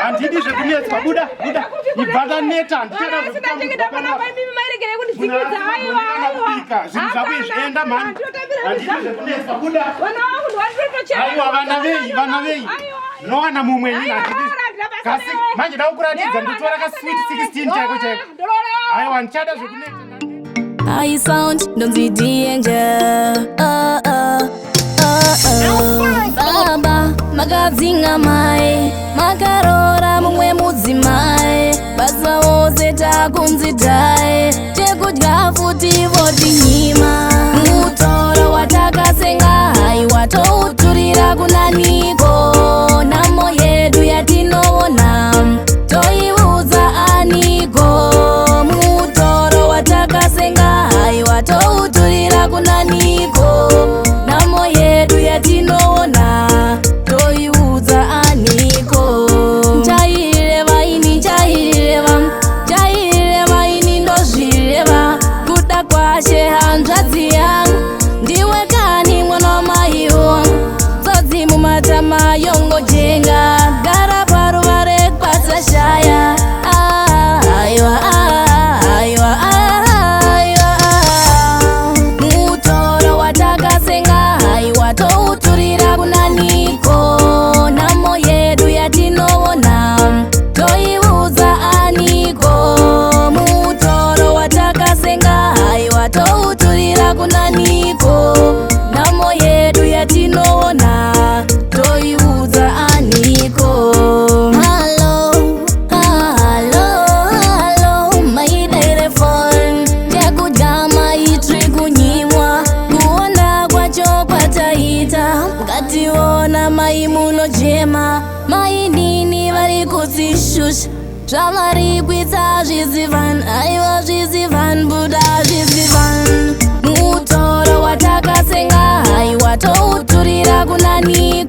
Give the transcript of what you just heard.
handidi zvekunetswa buda ibvata neta ndichada zvinhu zvako izvienda mani handidi zvekunetswa buda aiwa vana vei nowana mumwe nyika handidi kasi manje da kukuratidza ndotora kasweet 16 chaiko chaiko aiwa ndichada zvekuneta I sound ndonzi danger Baba makadzinga mai makarora mumwe mudzimai basa wose takunzi dhai chekudya futi voti nyima mutoro watakasenga hai watouturira kunaniko namo yedu yatinoona toiudza aniko mutoro watakasenga hai watouturira kunaniko namo yedu yatinoona toiudza aniko chaireva ini chaireva ini ndozvireva kuda kwashe hanzvadzi yangu ndiwe kani mwana wamaiwo tsodzi mumatama yongojenga gara paruvare kwasashaya aiwa aiwa mutoro watakasenga hai watouturira kunaniko namo yedu yatinoona toiudza aniko mutoro watakasenga hai watouturira kunaniko namo yedu yatinoona toiudza aniko ngationa mai munojema mai nini vari kudzishusha zvavari kuita zvizivan aiwa zvizivan buda zvizivan mutoro watakasenga hai watouturira kunaniko